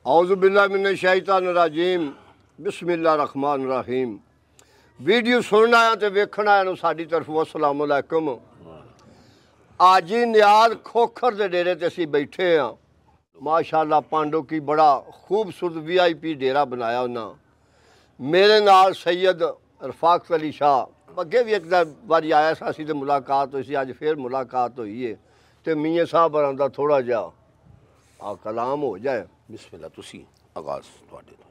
औज़ुबिल्लाहि मिनश्शैतानिर्रजीम बिस्मिल्लाहिर्रहमानिर्रहीम। वीडियो सुनना है तो वेखना है साडी तरफों अस्सलाम वालेकुम। आजी नियाज खोखर दे डेरे ते असीं बैठे हाँ। माशाअल्लाह पांडो की बड़ा खूबसूरत VIP डेरा बनाया उन्हें। मेरे नाल सैयद रफाकत अली शाह अगे भी एक बारी आया सा, असीं ते मुलाकात हुई सी, अज फिर मुलाकात हुई है। तो मियाँ साहब बरांदा थोड़ा जा कलाम हो जाए। बिस्मिल्लाह तुसी आगाज तुहाडे तो।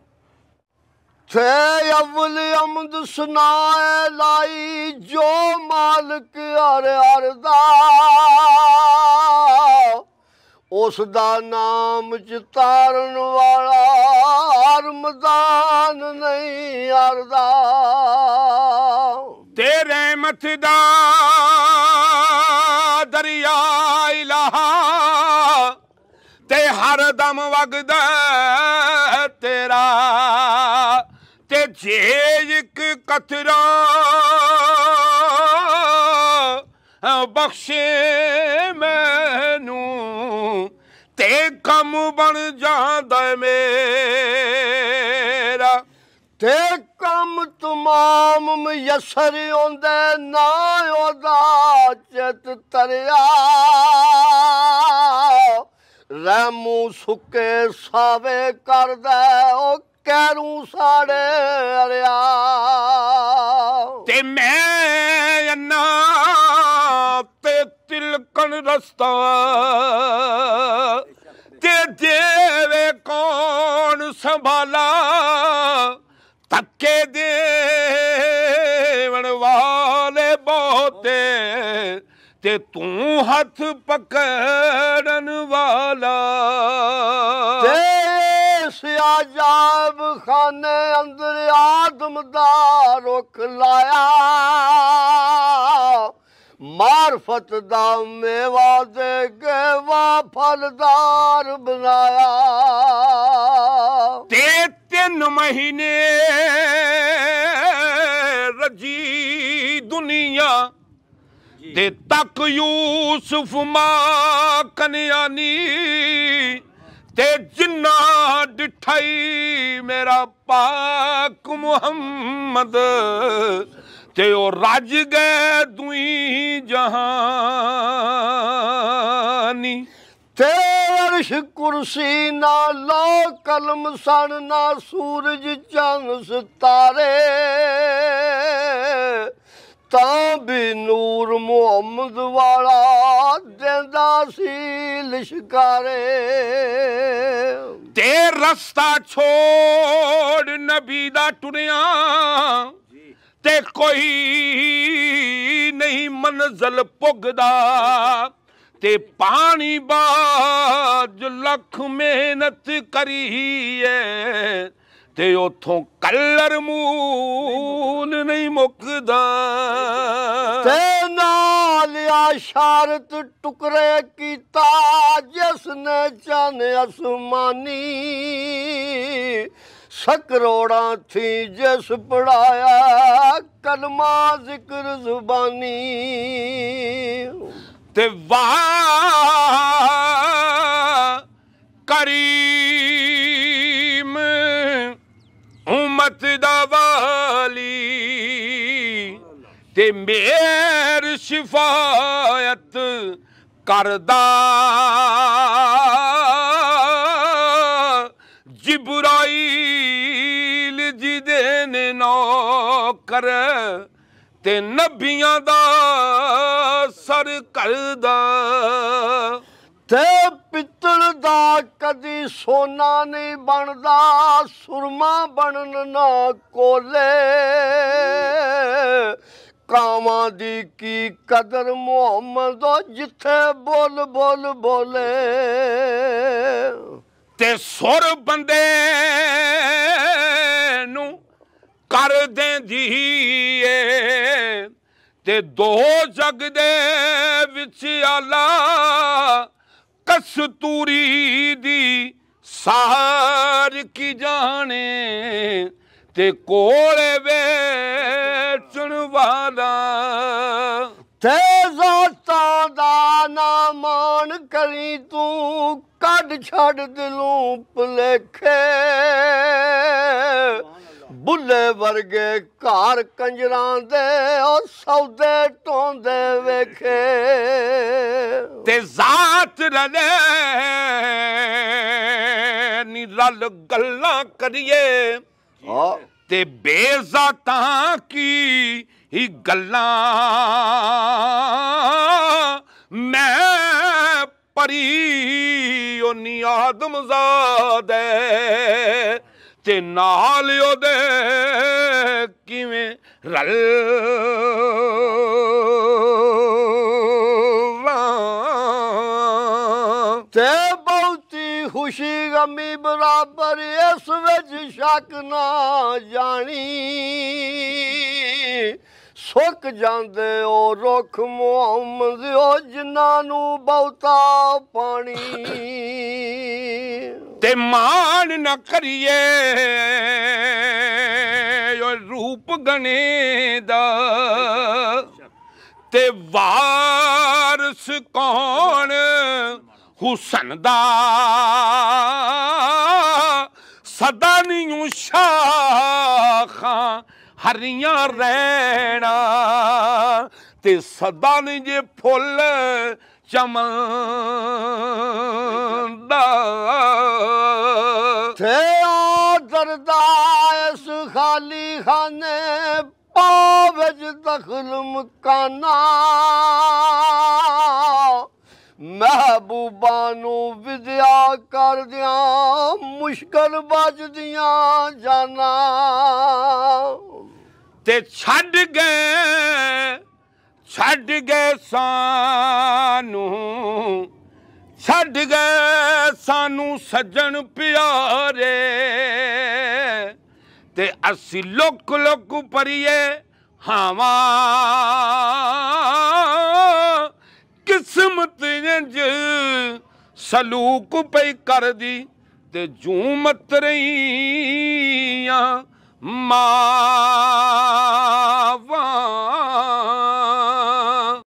थे अव्वल अमद सुनाए लाई जो मालिक हर दा उस दा नाम चितारन वाला रमजान नहीं हरदा। तेरे रहमत दा दरिया इलाहा ते हर दम वगदा तेरा ते जे एक कतरा बख्शे मैनू ते कम बन जांदा मेरा। ते कम तमाम मयसर होंदे ना ओदा चित तरिया रहमू सुके सावे कर दे ओ कैरू साड़े अरिया। ते मैं अन्ना ते तिलकन रस्ता ते देवे कौन संभाला तक्के देवन वाले बहुते ते तू हथ पकड़न वाला। अजाब खाने अंदर आदम दा रुख लाया मारफत दा मेवा दे के वा फलदार बनाया। ते 3 महीने रजी दुनिया ते तक यूसुफ मां कन्यानी ते जिन्ना डिठाई मेरा पाक मुहम्मद ते ओ रज गए दुई जहानी। ते अर्श कुर्सी ना लो कलम सन ना सूरज चंद सितारे तां भी नूर मुहम्मद वाला देंदा सी लिशकारे। ते रस्ता छोड़ नबी दा टुरिया ते कोई नहीं मंजिल पुगदा ते पानी बाज लख मेहनत करिए ते उथों कलर मून नहीं मुकदा। ते नाल आशारत टुकड़े कीता जिसने चन आसमानी सकरोड़ा थी जिस पढ़ाया कलमा जिक्र जुबानी। ते वाह करीम उम्मत दा वाली ते मेर शिफायत करदा जिब्राइल जिदे ने नौकर ते नबियां दा सर करदा। ते पित्तल दा कदी सोना नहीं बनदा सुरमा बनन ना कोले कावां दी की कदर मुहम्मद जिथे बोल बोल बोले। ते सुर बंदे नू कर देंदी ए ते दो जग दे विच आला कस्तूरी दी सार की जाने ते कोले वेचण वाला। ते जाता दा ना मान करी तू कट छड़ दिलों भुलेखे बुले वर्गे घर कंजरां दे और सौदे टोंदे वेखे ते जात रले नी रल गल्लां करिए ते बेजातां की ही गल्लां मैं परी ओनी आदमज़ादे ते नाल ओदे किवें रल ते बहुती खुशी गमी बराबर इस विच शक ना जानी सुक जांदे ओ रुख मुहम्मद ओ जिन्हां नू बहुता पानी ते मान न करिए रूप गने दा ते वारस कौन हुसन दा सदा नहीं शाखां हरियां रहना ते सदा नहीं जे फुल चमनदा थे दरदा इस खाली खाने पावज दखल मकाना महबूबा नू विद्या कर दिया मुश्किल बजदियां जाना ते छड़ गए सानू सज्जन प्यारे ते असी लुक लुक परिए हावा किस्मत इंज सलूक पई कर दी ते जूं मत रही मां